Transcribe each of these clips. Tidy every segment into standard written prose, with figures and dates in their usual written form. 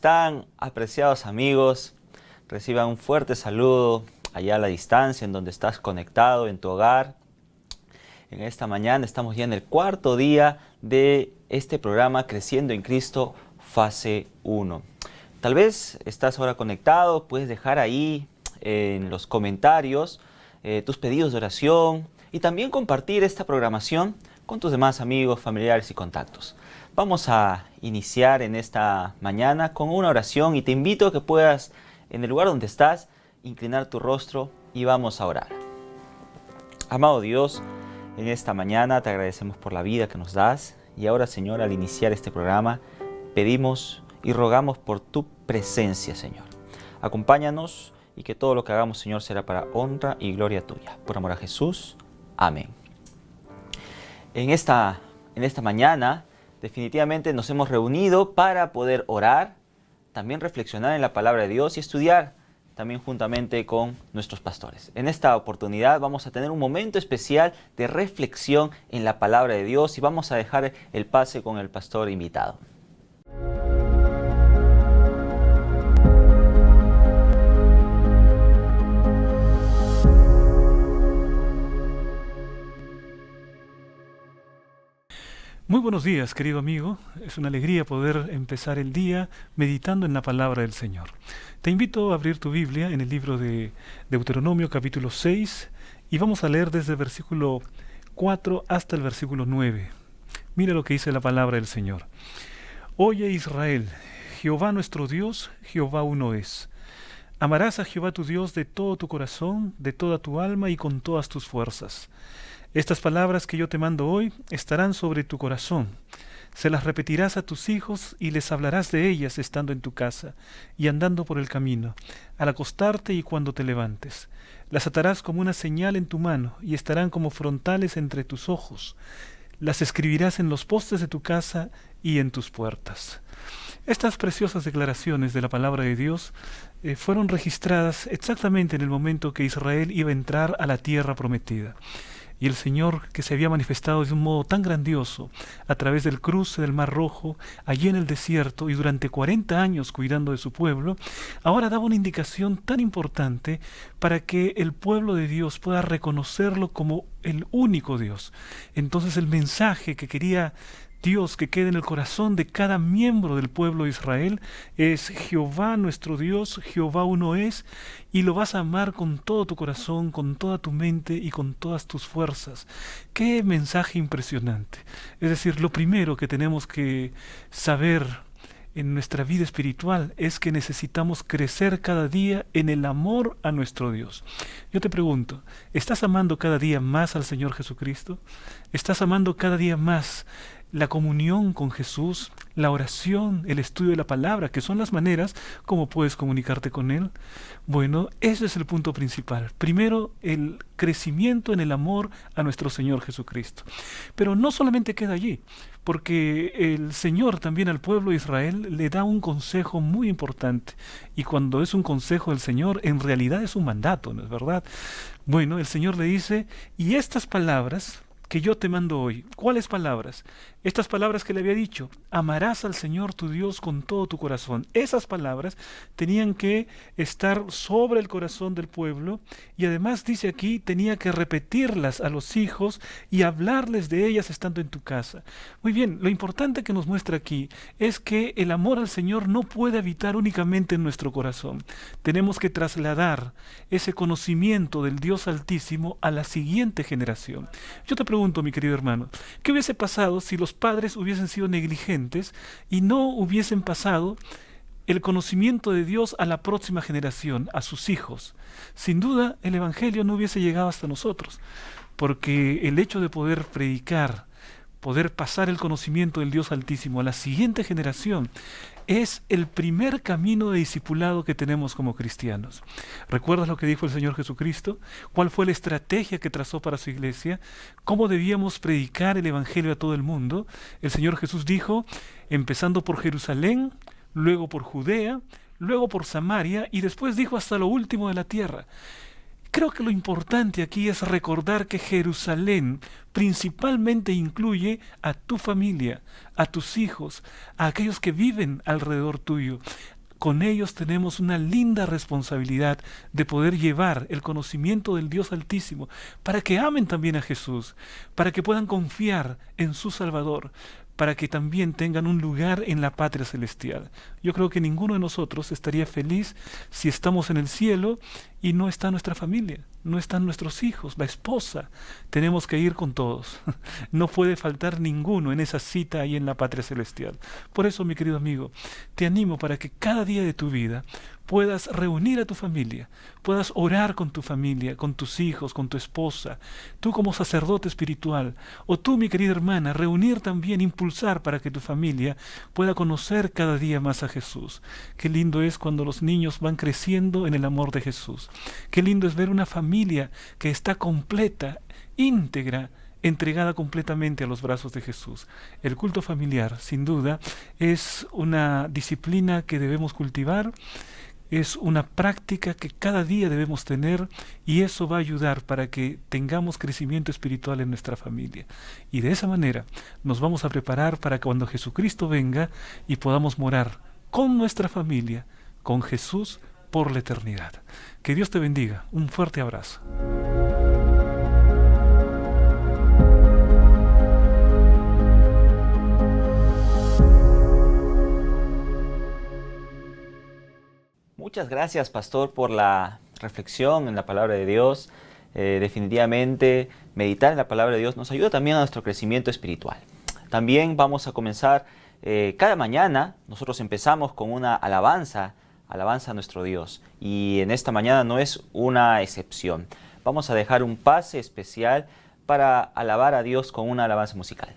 están, apreciados amigos? Reciban un fuerte saludo allá a la distancia, en donde estás conectado, en tu hogar. En esta mañana estamos ya en el cuarto día de este programa Creciendo en Cristo, fase 1. Tal vez estás ahora conectado, puedes dejar ahí en los comentarios tus pedidos de oración y también compartir esta programación con tus demás amigos, familiares y contactos. Vamos a iniciar en esta mañana con una oración y te invito a que puedas, en el lugar donde estás, inclinar tu rostro y vamos a orar. Amado Dios, en esta mañana te agradecemos por la vida que nos das y ahora, Señor, al iniciar este programa, pedimos y rogamos por tu presencia, Señor. Acompáñanos y que todo lo que hagamos, Señor, será para honra y gloria tuya. Por amor a Jesús. Amén. En esta mañana, definitivamente nos hemos reunido para poder orar, también reflexionar en la palabra de Dios y estudiar también juntamente con nuestros pastores. En esta oportunidad vamos a tener un momento especial de reflexión en la palabra de Dios y vamos a dejar el pase con el pastor invitado. Muy buenos días, querido amigo. Es una alegría poder empezar el día meditando en la palabra del Señor. Te invito a abrir tu Biblia en el libro de Deuteronomio capítulo 6 y vamos a leer desde el versículo 4 hasta el versículo 9. Mira lo que dice la palabra del Señor. Oye Israel, Jehová nuestro Dios, Jehová uno es. Amarás a Jehová tu Dios de todo tu corazón, de toda tu alma y con todas tus fuerzas. Estas palabras que yo te mando hoy estarán sobre tu corazón. Se las repetirás a tus hijos y les hablarás de ellas estando en tu casa y andando por el camino, al acostarte y cuando te levantes. Las atarás como una señal en tu mano y estarán como frontales entre tus ojos. Las escribirás en los postes de tu casa y en tus puertas. Estas preciosas declaraciones de la palabra de Dios fueron registradas exactamente en el momento que Israel iba a entrar a la tierra prometida. Y el Señor, que se había manifestado de un modo tan grandioso a través del cruce del Mar Rojo, allí en el desierto y durante 40 años cuidando de su pueblo, ahora daba una indicación tan importante para que el pueblo de Dios pueda reconocerlo como el único Dios. Entonces el mensaje que quería Dios que quede en el corazón de cada miembro del pueblo de Israel es: Jehová nuestro Dios, Jehová uno es, y lo vas a amar con todo tu corazón, con toda tu mente y con todas tus fuerzas. ¡Qué mensaje impresionante! Es decir, lo primero que tenemos que saber en nuestra vida espiritual es que necesitamos crecer cada día en el amor a nuestro Dios. Yo te pregunto, ¿estás amando cada día más al Señor Jesucristo? ¿Estás amando cada día más la comunión con Jesús, la oración, el estudio de la palabra, que son las maneras como puedes comunicarte con Él? Bueno, ese es el punto principal. Primero, el crecimiento en el amor a nuestro Señor Jesucristo. Pero no solamente queda allí, porque el Señor también al pueblo de Israel le da un consejo muy importante. Y cuando es un consejo del Señor, en realidad es un mandato, ¿no es verdad? Bueno, el Señor le dice: y estas palabras que yo te mando hoy. ¿Cuáles palabras? Estas palabras que le había dicho: amarás al Señor tu Dios con todo tu corazón. Esas palabras tenían que estar sobre el corazón del pueblo y además dice aquí, tenía que repetirlas a los hijos y hablarles de ellas estando en tu casa. Muy bien, lo importante que nos muestra aquí es que el amor al Señor no puede habitar únicamente en nuestro corazón. Tenemos que trasladar ese conocimiento del Dios Altísimo a la siguiente generación. Yo te pregunto, mi querido hermano, ¿qué hubiese pasado si los padres hubiesen sido negligentes y no hubiesen pasado el conocimiento de Dios a la próxima generación, a sus hijos? Sin duda, el Evangelio no hubiese llegado hasta nosotros, porque el hecho de poder predicar, poder pasar el conocimiento del Dios Altísimo a la siguiente generación, es el primer camino de discipulado que tenemos como cristianos. ¿Recuerdas lo que dijo el Señor Jesucristo? ¿Cuál fue la estrategia que trazó para su iglesia? ¿Cómo debíamos predicar el Evangelio a todo el mundo? El Señor Jesús dijo, empezando por Jerusalén, luego por Judea, luego por Samaria y después dijo hasta lo último de la tierra. Creo que lo importante aquí es recordar que Jerusalén principalmente incluye a tu familia, a tus hijos, a aquellos que viven alrededor tuyo, con ellos tenemos una linda responsabilidad de poder llevar el conocimiento del Dios Altísimo para que amen también a Jesús, para que puedan confiar en su Salvador, para que también tengan un lugar en la patria celestial. Yo creo que ninguno de nosotros estaría feliz si estamos en el cielo y no está nuestra familia, no están nuestros hijos, la esposa. Tenemos que ir con todos. No puede faltar ninguno en esa cita ahí en la patria celestial. Por eso, mi querido amigo, te animo para que cada día de tu vida puedas reunir a tu familia, puedas orar con tu familia, con tus hijos, con tu esposa, tú como sacerdote espiritual, o tú, mi querida hermana, reunir también, impulsar para que tu familia pueda conocer cada día más a Jesús. Qué lindo es cuando los niños van creciendo en el amor de Jesús. Qué lindo es ver una familia que está completa, íntegra, entregada completamente a los brazos de Jesús. El culto familiar, sin duda, es una disciplina que debemos cultivar, es una práctica que cada día debemos tener, y eso va a ayudar para que tengamos crecimiento espiritual en nuestra familia. Y de esa manera nos vamos a preparar para cuando Jesucristo venga y podamos morar con nuestra familia, con Jesús por la eternidad. Que Dios te bendiga. Un fuerte abrazo. Muchas gracias, pastor, por la reflexión en la palabra de Dios. Definitivamente, meditar en la palabra de Dios nos ayuda también a nuestro crecimiento espiritual. También vamos a comenzar cada mañana. Nosotros empezamos con una alabanza a nuestro Dios. Y en esta mañana no es una excepción. Vamos a dejar un pase especial para alabar a Dios con una alabanza musical.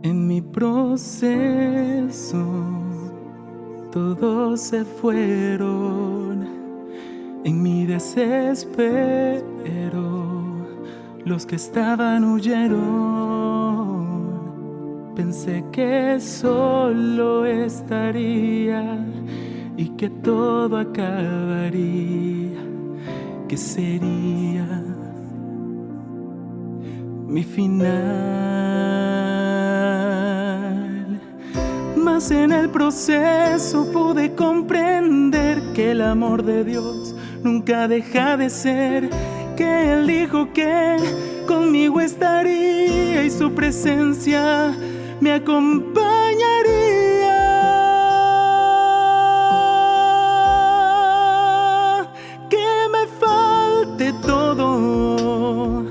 En mi proceso todos se fueron, en mi desespero los que estaban huyeron. Pensé que solo estaría y que todo acabaría, que sería mi final. Mas en el proceso pude comprender que el amor de Dios nunca deja de ser, que Él dijo que conmigo estaría y su presencia me acompañaría. Que me falte todo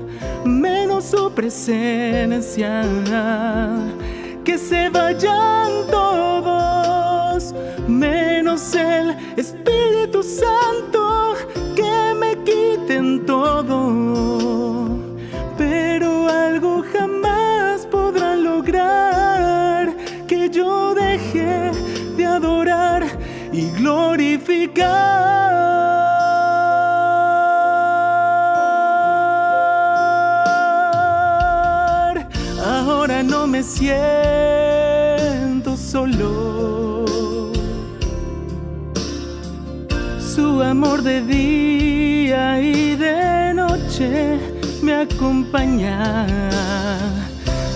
menos su presencia, que se vayan todos menos el Espíritu Santo, que me quiten todo, pero algo jamás podrán lograr, que yo deje de adorar y glorificar. Ahora no me siento solo, su amor de día y de noche me acompaña.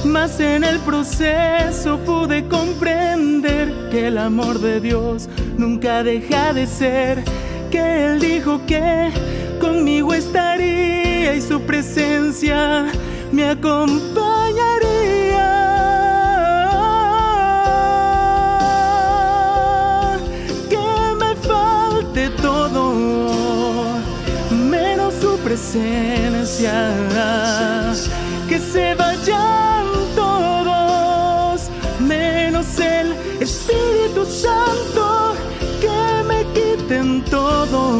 Mas en el proceso pude comprender que el amor de Dios nunca deja de ser, que Él dijo que conmigo estaría y su presencia me acompañaría. Que me falte todo menos su presencia, que se vayan todos menos el Espíritu Santo, que me quiten todo,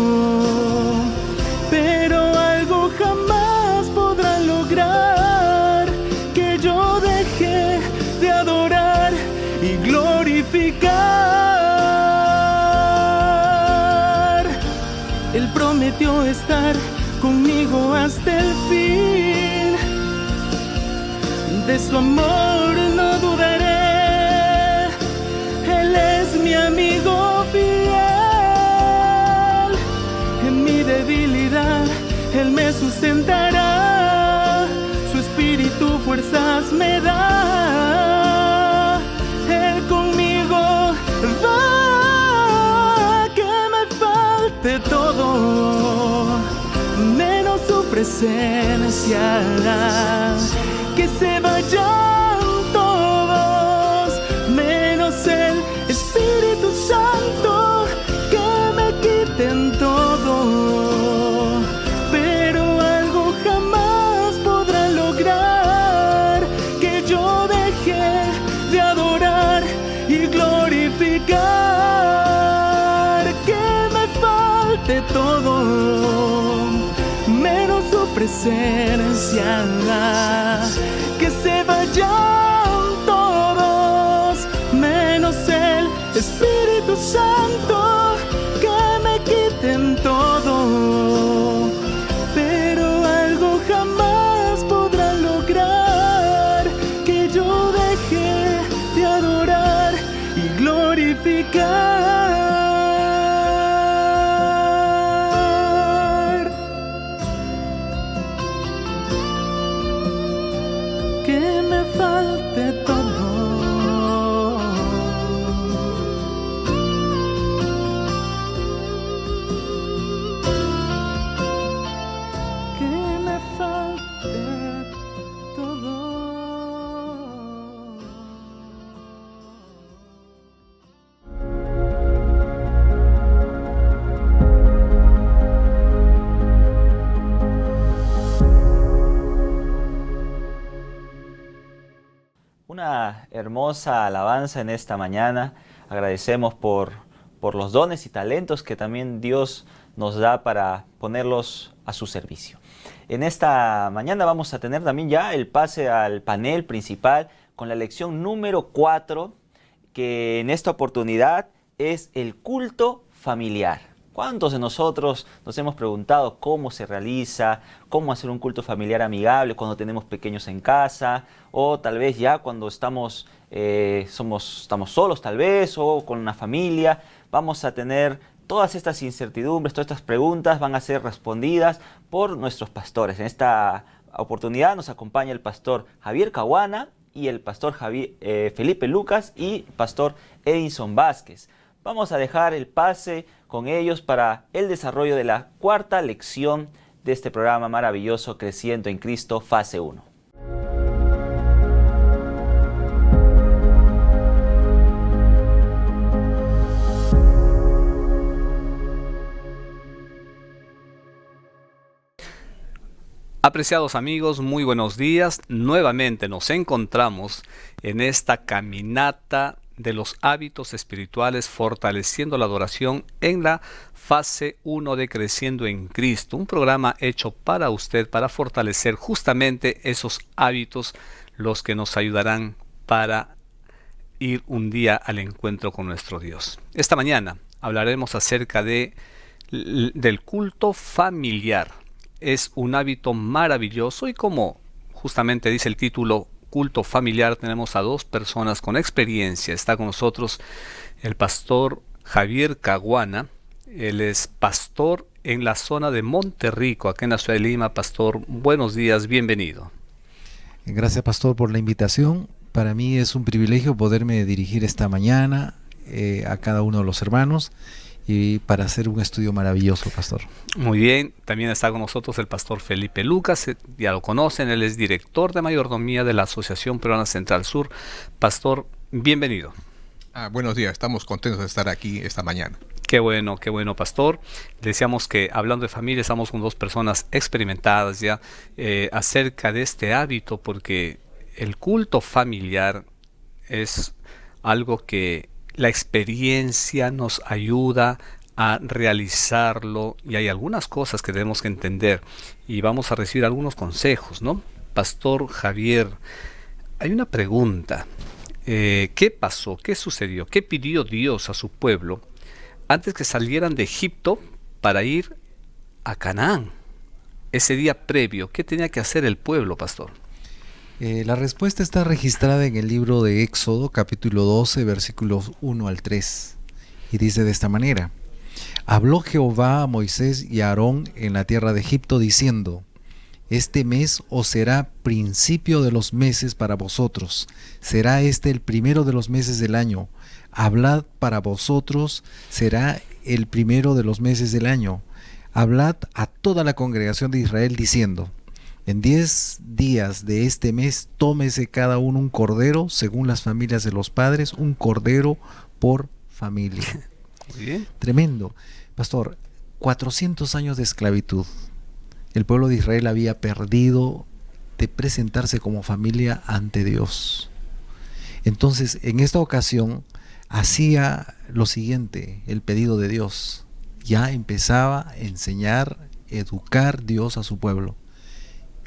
pero algo jamás podrán lograr, y glorificar. Él prometió estar conmigo hasta el fin. De su amor no dudaré. Él es mi amigo fiel. En mi debilidad Él me sustentará. Su espíritu fuerzas me da. Él conmigo va. Que me falte todo menos su presencia. Que se vayan todos menos el Espíritu Santo. Que me quiten todo, pero algo jamás podrán lograr: que yo deje de adorar y glorificar. Que me falte todo menos su presencia. Que se vayan todos menos el Espíritu Santo. Que me quiten todo, pero algo jamás podrán lograr: que yo deje de adorar y glorificar. Que me falte todo, que me falte todo. Una hermosa alabanza en esta mañana. Agradecemos por los dones y talentos que también Dios nos da para ponerlos a su servicio. En esta mañana vamos a tener también ya el pase al panel principal con la lección número 4, que en esta oportunidad es el culto familiar. ¿Cuántos de nosotros nos hemos preguntado cómo se realiza, cómo hacer un culto familiar amigable cuando tenemos pequeños en casa, o tal vez ya cuando estamos solos tal vez, o con una familia? Vamos a tener todas estas incertidumbres, todas estas preguntas van a ser respondidas por nuestros pastores. En esta oportunidad nos acompaña el pastor Javier Caguana y el pastor Felipe Lucas y pastor Edison Vázquez. Vamos a dejar el pase con ellos para el desarrollo de la cuarta lección de este programa maravilloso Creciendo en Cristo, fase 1. Apreciados amigos, muy buenos días. Nuevamente nos encontramos en esta caminata de los hábitos espirituales, fortaleciendo la adoración en la fase 1 de Creciendo en Cristo, un programa hecho para usted, para fortalecer justamente esos hábitos, los que nos ayudarán para ir un día al encuentro con nuestro Dios. Esta mañana hablaremos acerca del culto familiar. Es un hábito maravilloso y, como justamente dice el título, culto familiar, tenemos a dos personas con experiencia. Está con nosotros el pastor Javier Caguana. Él es pastor en la zona de Monterrico, acá en la ciudad de Lima. Pastor, buenos días, bienvenido. Gracias, pastor, por la invitación. Para mí es un privilegio poderme dirigir esta mañana a cada uno de los hermanos y para hacer un estudio maravilloso, pastor. Muy bien, también está con nosotros el pastor Felipe Lucas, ya lo conocen, él es director de mayordomía de la Asociación Peruana Central Sur. Pastor, bienvenido. Buenos días, estamos contentos de estar aquí esta mañana. Qué bueno, pastor. Decíamos que hablando de familia estamos con dos personas experimentadas ya acerca de este hábito, porque el culto familiar es algo que la experiencia nos ayuda a realizarlo, y hay algunas cosas que tenemos que entender y vamos a recibir algunos consejos, ¿no? Pastor Javier, hay una pregunta. ¿Qué pasó? ¿Qué sucedió? ¿Qué pidió Dios a su pueblo antes que salieran de Egipto para ir a Canaán? Ese día previo, ¿qué tenía que hacer el pueblo, pastor? La respuesta está registrada en el libro de Éxodo, capítulo 12, versículos 1 al 3. Y dice de esta manera: Habló Jehová a Moisés y a Aarón en la tierra de Egipto, diciendo: Este mes os será principio de los meses para vosotros. Será este el primero de los meses del año. Hablad para vosotros, será el primero de los meses del año. Hablad a toda la congregación de Israel, diciendo: En 10 días de este mes tómese cada uno un cordero, según las familias de los padres, un cordero por familia. Muy bien. Tremendo. Pastor, 400 años de esclavitud. El pueblo de Israel había perdido de presentarse como familia ante Dios. Entonces, en esta ocasión, hacía lo siguiente, el pedido de Dios. Ya empezaba a enseñar, educar Dios a su pueblo.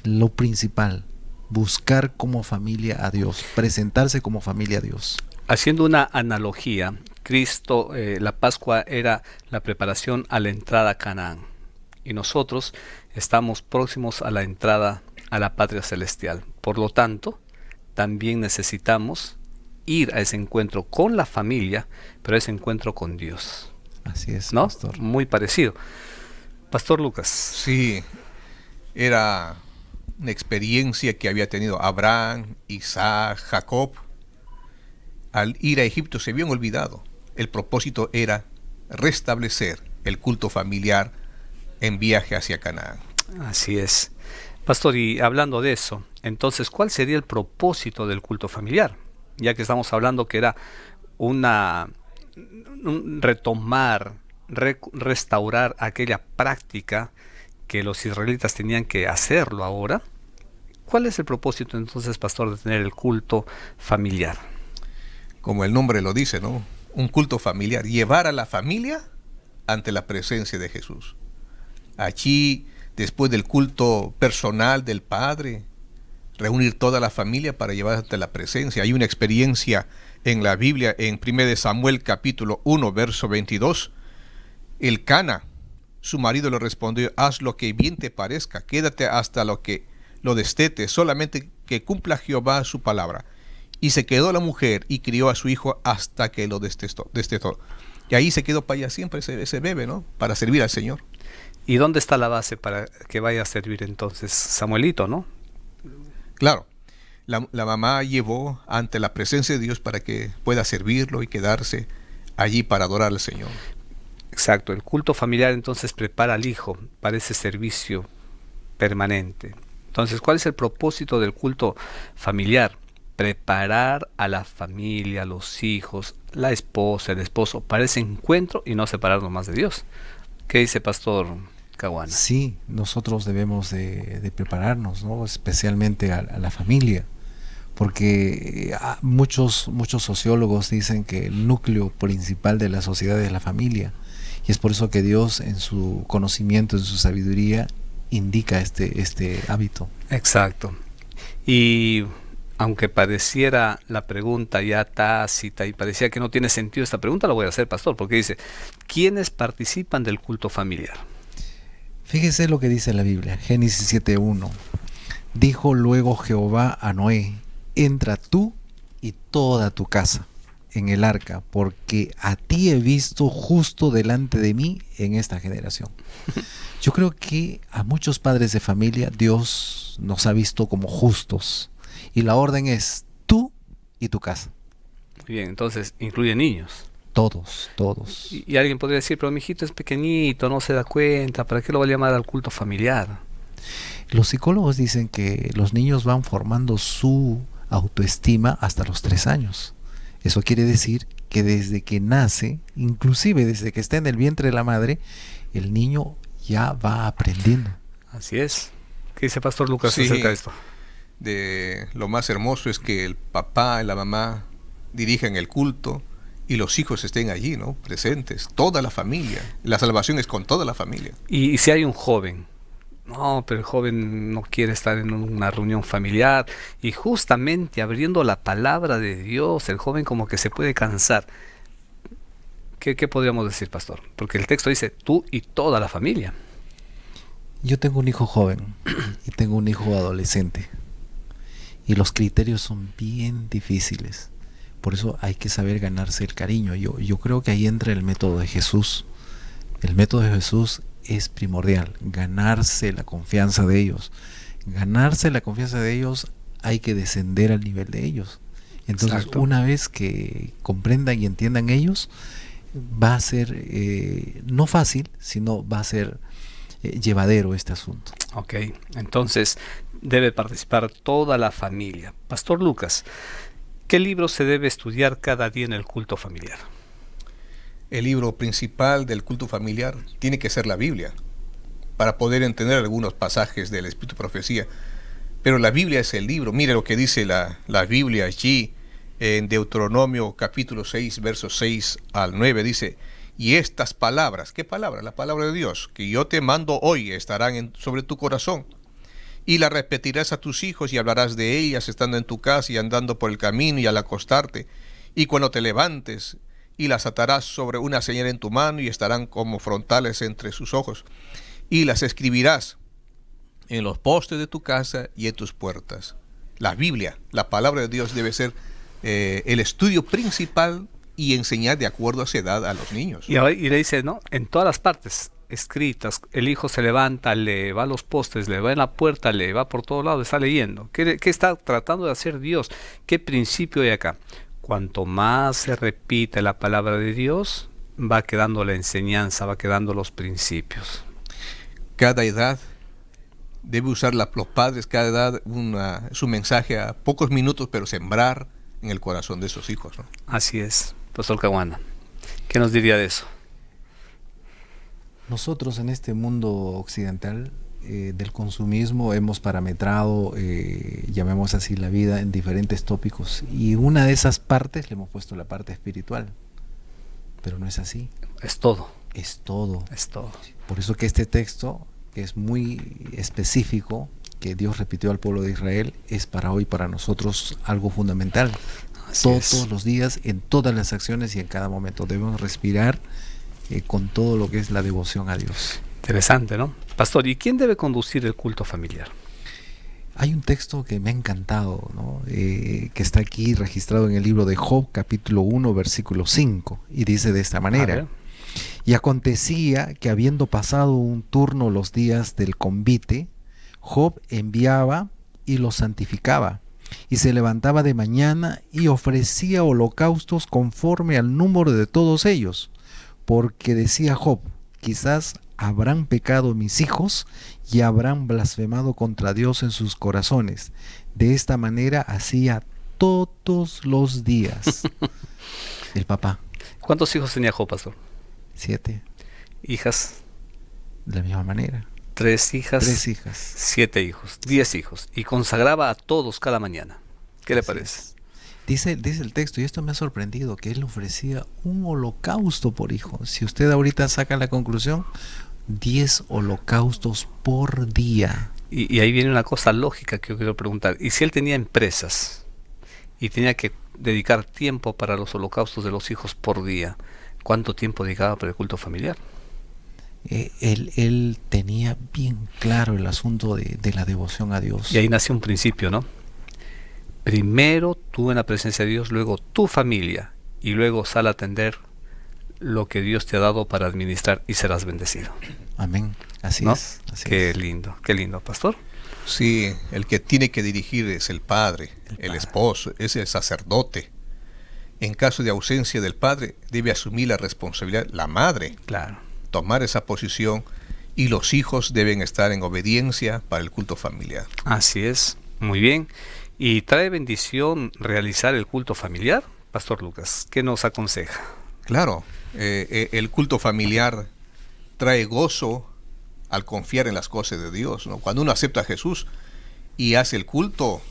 Lo principal, buscar como familia a Dios, presentarse como familia a Dios. Haciendo una analogía, Cristo, la Pascua era la preparación a la entrada a Canaán. Y nosotros estamos próximos a la entrada a la patria celestial. Por lo tanto, también necesitamos ir a ese encuentro con la familia, pero a ese encuentro con Dios. Así es, ¿No? pastor. Muy parecido. Pastor Lucas. Sí, era una experiencia que había tenido Abraham, Isaac, Jacob. Al ir a Egipto se habían olvidado. El propósito era restablecer el culto familiar en viaje hacia Canaán. Así es. Pastor, y hablando de eso, entonces, ¿cuál sería el propósito del culto familiar? Ya que estamos hablando que era un retomar, restaurar aquella práctica que los israelitas tenían que hacerlo ahora. ¿Cuál es el propósito entonces, pastor, de tener el culto familiar? Como el nombre lo dice, ¿no? Un culto familiar, llevar a la familia ante la presencia de Jesús. Allí, después del culto personal del Padre, reunir toda la familia para llevar ante la presencia. Hay una experiencia en la Biblia, en 1 Samuel capítulo 1, verso 22. Elcana, su marido, le respondió: haz lo que bien te parezca, quédate hasta lo que lo destete, solamente que cumpla Jehová su palabra. Y se quedó la mujer y crió a su hijo hasta que lo destetó. Y ahí se quedó para allá siempre ese bebé, ¿no? Para servir al Señor. ¿Y dónde está la base para que vaya a servir entonces Samuelito, no? Claro, la mamá llevó ante la presencia de Dios para que pueda servirlo y quedarse allí para adorar al Señor. Exacto, el culto familiar entonces prepara al hijo para ese servicio permanente. Entonces, ¿cuál es el propósito del culto familiar? Preparar a la familia, a los hijos, la esposa, el esposo, para ese encuentro y no separarnos más de Dios. ¿Qué dice Pastor Caguana? Sí, nosotros debemos de prepararnos, ¿no? Especialmente a la familia, porque muchos sociólogos dicen que el núcleo principal de la sociedad es la familia, y es por eso que Dios, en su conocimiento, en su sabiduría, indica este hábito. Exacto. Y aunque pareciera la pregunta ya tácita y parecía que no tiene sentido esta pregunta, la voy a hacer, pastor, porque dice: ¿quiénes participan del culto familiar? Fíjese lo que dice la Biblia, Génesis 7:1. Dijo luego Jehová a Noé: entra tú y toda tu casa en el arca, porque a ti he visto justo delante de mí en esta generación. Yo creo que a muchos padres de familia Dios nos ha visto como justos, y la orden es tú y tu casa. Muy bien, entonces incluye niños. Todos. Y alguien podría decir: pero mi hijito es pequeñito, no se da cuenta, ¿para qué lo va a llamar al culto familiar? Los psicólogos dicen que los niños van formando su autoestima hasta los 3 años. Eso quiere decir que desde que nace, inclusive desde que está en el vientre de la madre, el niño ya va aprendiendo. Así es. ¿Qué dice Pastor Lucas Sí, acerca de esto? De lo más hermoso es que el papá y la mamá dirijan el culto y los hijos estén allí, ¿no? Presentes, toda la familia. La salvación es con toda la familia. Y si hay un joven No, pero el joven no quiere estar en una reunión familiar, y justamente abriendo la palabra de Dios, el joven como que se puede cansar. ¿Qué podríamos decir, pastor? Porque el texto dice tú y toda la familia. Yo tengo un hijo joven y tengo un hijo adolescente. Y los criterios son bien difíciles. Por eso hay que saber ganarse el cariño. Yo creo que ahí entra el método de Jesús. El método de Jesús es primordial. Ganarse la confianza de ellos. Ganarse la confianza de ellos, hay que descender al nivel de ellos. Entonces, Exacto. una vez que comprendan y entiendan ellos, va a ser no fácil, sino va a ser llevadero este asunto. Ok, entonces debe participar toda la familia. Pastor Lucas, ¿qué libro se debe estudiar cada día en el culto familiar? El libro principal del culto familiar tiene que ser la Biblia, para poder entender algunos pasajes del Espíritu de Profecía. Pero la Biblia es el libro. Mire lo que dice la Biblia allí en Deuteronomio capítulo 6, versos 6 al 9. Dice: y estas palabras, ¿qué palabras? La palabra de Dios, que yo te mando hoy, estarán sobre tu corazón. Y las repetirás a tus hijos y hablarás de ellas estando en tu casa y andando por el camino y al acostarte. Y cuando te levantes, y las atarás sobre una señal en tu mano y estarán como frontales entre sus ojos. Y las escribirás en los postes de tu casa y en tus puertas. La Biblia, la palabra de Dios, debe ser el estudio principal y enseñar de acuerdo a esa edad a los niños. Y le dice, ¿no? En todas las partes escritas, el hijo se levanta, le va a los postes, le va en la puerta, le va por todos lados, está leyendo. ¿Qué está tratando de hacer Dios? ¿Qué principio hay acá? Cuanto más se repite la palabra de Dios, va quedando la enseñanza, va quedando los principios. Cada edad debe usar los padres, cada edad su mensaje a pocos minutos, pero sembrar en el corazón de esos hijos, ¿no? Así es, Pastor Caguana. ¿Qué nos diría de eso? Nosotros en este mundo occidental del consumismo hemos parametrado, llamemos así, la vida en diferentes tópicos, y una de esas partes le hemos puesto la parte espiritual, pero no es así. Es todo. Es todo. Es todo. Por eso que este texto, que es muy específico, que Dios repitió al pueblo de Israel, es para hoy, para nosotros, algo fundamental. Todos los días, en todas las acciones y en cada momento debemos respirar con todo lo que es la devoción a Dios. Interesante, ¿no? Pastor, ¿y quién debe conducir el culto familiar? Hay un texto que me ha encantado, ¿no? Que está aquí registrado en el libro de Job, capítulo 1, versículo 5, y dice de esta manera: y acontecía que, habiendo pasado un turno los días del convite, Job enviaba y los santificaba, y se levantaba de mañana y ofrecía holocaustos conforme al número de todos ellos, porque decía Job: quizás habrán pecado mis hijos y habrán blasfemado contra Dios en sus corazones. De esta manera hacía todos los días. El papá. ¿Cuántos hijos tenía Job, pastor? 7. ¿Hijas? De la misma manera. 3 hijas. 3 hijas. 7 hijos, 10 hijos. Y consagraba a todos cada mañana. ¿Qué le parece? Dice el texto, y esto me ha sorprendido, que él ofrecía un holocausto por hijo. Si usted ahorita saca la conclusión, 10 holocaustos por día. Y ahí viene una cosa lógica que yo quiero preguntar. ¿Y si él tenía empresas y tenía que dedicar tiempo para los holocaustos de los hijos por día, cuánto tiempo dedicaba para el culto familiar? Él tenía bien claro el asunto de la devoción a Dios. Y ahí nació un principio, ¿no? Primero tú en la presencia de Dios, luego tu familia, y luego sal a atender lo que Dios te ha dado para administrar y serás bendecido. Amén. Así ¿No? es. Así Qué es. lindo, pastor. Sí, el que tiene que dirigir es el padre, el esposo, es el sacerdote. En caso de ausencia del padre, debe asumir la responsabilidad la madre, Claro. tomar esa posición, y los hijos deben estar en obediencia para el culto familiar. Así es, muy bien. ¿Y trae bendición realizar el culto familiar? Pastor Lucas, ¿qué nos aconseja? Claro, el culto familiar trae gozo al confiar en las cosas de Dios, ¿no? Cuando uno acepta a Jesús y hace el culto,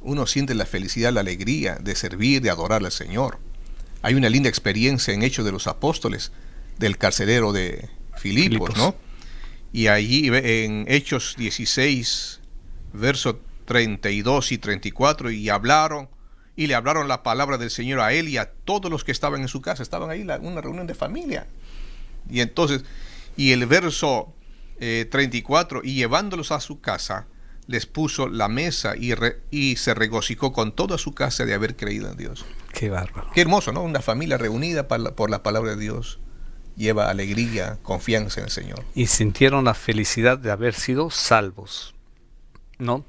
uno siente la felicidad, la alegría de servir, de adorar al Señor. Hay una linda experiencia en Hechos de los Apóstoles, del carcelero de Filipos, ¿no? Y allí en Hechos 16, versos 32 y 34, y le hablaron la palabra del Señor a él y a todos los que estaban en su casa. Estaban ahí en una reunión de familia. Y entonces, y el verso 34, y llevándolos a su casa, les puso la mesa y se regocijó con toda su casa de haber creído en Dios. Qué bárbaro. Qué hermoso, ¿no? Una familia reunida por la palabra de Dios lleva alegría, confianza en el Señor. Y sintieron la felicidad de haber sido salvos, ¿no?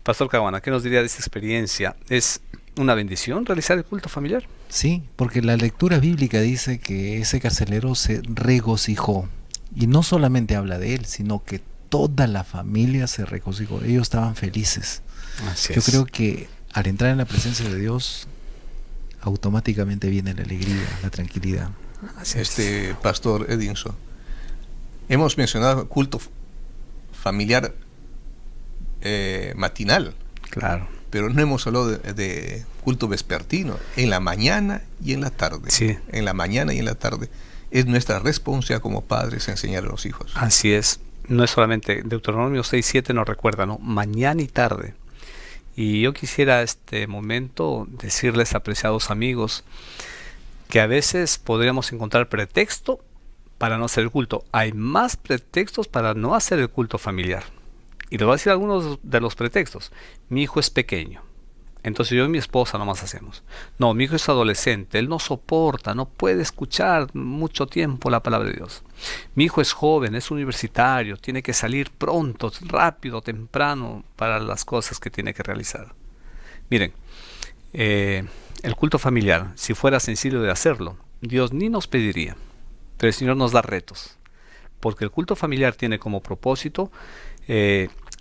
Pastor Caguana, ¿qué nos diría de esta experiencia? ¿Es una bendición realizar el culto familiar? Sí, porque la lectura bíblica dice que ese carcelero se regocijó. Y no solamente habla de él, sino que toda la familia se regocijó. Ellos estaban felices. Así Yo es. creo que al entrar en la presencia de Dios, automáticamente viene la alegría, la tranquilidad. Así es. Pastor Edinson, hemos mencionado culto familiar matinal, Claro. pero no hemos hablado de culto vespertino, en la mañana y en la tarde. Sí. En la mañana y en la tarde. Es nuestra responsabilidad como padres enseñar a los hijos. Así es. No es solamente Deuteronomio 6:7 nos recuerda, ¿no? Mañana y tarde. Y yo quisiera este momento decirles, apreciados amigos, que a veces podríamos encontrar pretexto para no hacer el culto. Hay más pretextos para no hacer el culto familiar. Y les voy a decir algunos de los pretextos. Mi hijo es pequeño, entonces yo y mi esposa nomás hacemos. No, mi hijo es adolescente, él no soporta, no puede escuchar mucho tiempo la palabra de Dios. Mi hijo es joven, es universitario, tiene que salir pronto, rápido, temprano para las cosas que tiene que realizar. Miren, el culto familiar, si fuera sencillo de hacerlo, Dios ni nos pediría, pero el Señor nos da retos, porque el culto familiar tiene como propósito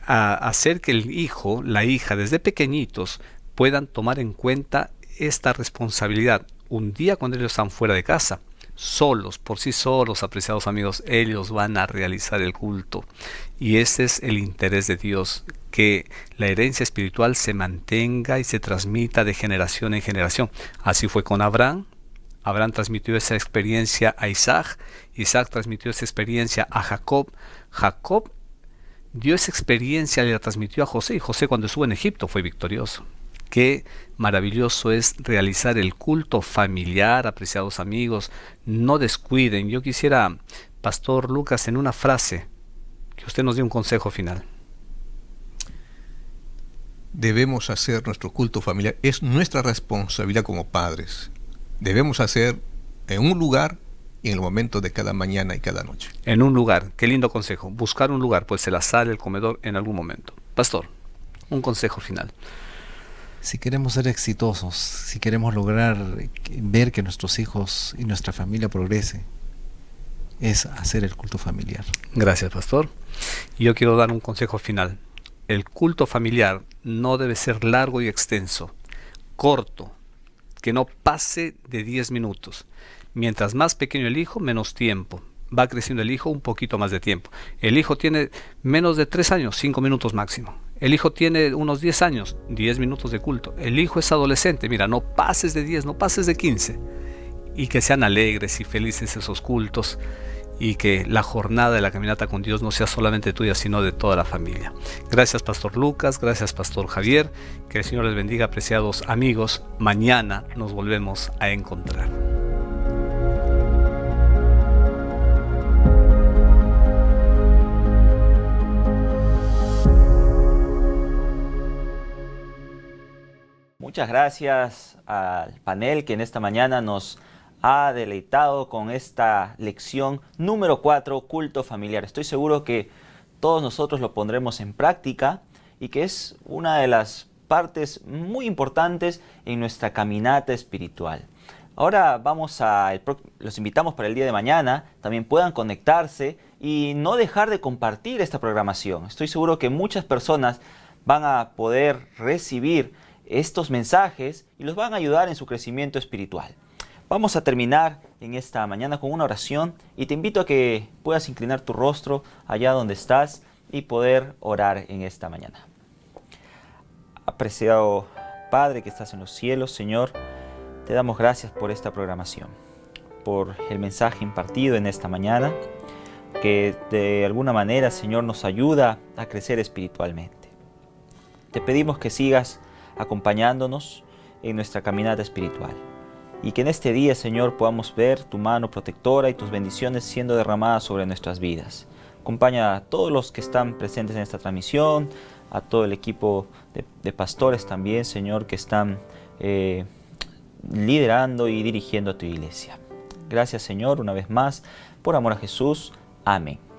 a hacer que el hijo, la hija, desde pequeñitos puedan tomar en cuenta esta responsabilidad. Un día cuando ellos están fuera de casa, solos, por sí solos, apreciados amigos, ellos van a realizar el culto. Y ese es el interés de Dios, que la herencia espiritual se mantenga y se transmita de generación en generación. Así fue con Abraham. Abraham transmitió esa experiencia a Isaac. Isaac transmitió esa experiencia a Jacob. Jacob dio esa experiencia y la transmitió a José. Y José, cuando estuvo en Egipto, fue victorioso. Qué maravilloso es realizar el culto familiar, apreciados amigos. No descuiden. Yo quisiera, Pastor Lucas, en una frase, que usted nos dé un consejo final. Debemos hacer nuestro culto familiar. Es nuestra responsabilidad como padres. Debemos hacer en un lugar y en el momento de cada mañana y cada noche. En un lugar. Qué lindo consejo. Buscar un lugar, pues la sala, el comedor, en algún momento. Pastor, un consejo final. Si queremos ser exitosos, si queremos lograr ver que nuestros hijos y nuestra familia progrese, es hacer el culto familiar. Gracias, Pastor. Y yo quiero dar un consejo final. El culto familiar no debe ser largo y extenso, corto, que no pase de 10 minutos. Mientras más pequeño el hijo, menos tiempo. Va creciendo el hijo, un poquito más de tiempo. El hijo tiene menos de 3 años, 5 minutos máximo. El hijo tiene unos 10 años, 10 minutos de culto. El hijo es adolescente, mira, no pases de 10, no pases de 15. Y que sean alegres y felices esos cultos, y que la jornada de la caminata con Dios no sea solamente tuya, sino de toda la familia. Gracias, Pastor Lucas, gracias, Pastor Javier. Que el Señor les bendiga, apreciados amigos. Mañana nos volvemos a encontrar. Muchas gracias al panel que en esta mañana nos ha deleitado con esta lección número 4, culto familiar. Estoy seguro que todos nosotros lo pondremos en práctica y que es una de las partes muy importantes en nuestra caminata espiritual. Ahora los invitamos para el día de mañana, también puedan conectarse y no dejar de compartir esta programación. Estoy seguro que muchas personas van a poder recibir estos mensajes y los van a ayudar en su crecimiento espiritual. Vamos a terminar en esta mañana con una oración y te invito a que puedas inclinar tu rostro allá donde estás y poder orar en esta mañana. Apreciado Padre que estás en los cielos, Señor, te damos gracias por esta programación, por el mensaje impartido en esta mañana, que de alguna manera, Señor, nos ayuda a crecer espiritualmente. Te pedimos que sigas acompañándonos en nuestra caminata espiritual y que en este día, Señor, podamos ver tu mano protectora y tus bendiciones siendo derramadas sobre nuestras vidas. Acompaña a todos los que están presentes en esta transmisión, a todo el equipo de pastores también, Señor, que están liderando y dirigiendo a tu iglesia. Gracias, Señor, una vez más, por amor a Jesús. Amén.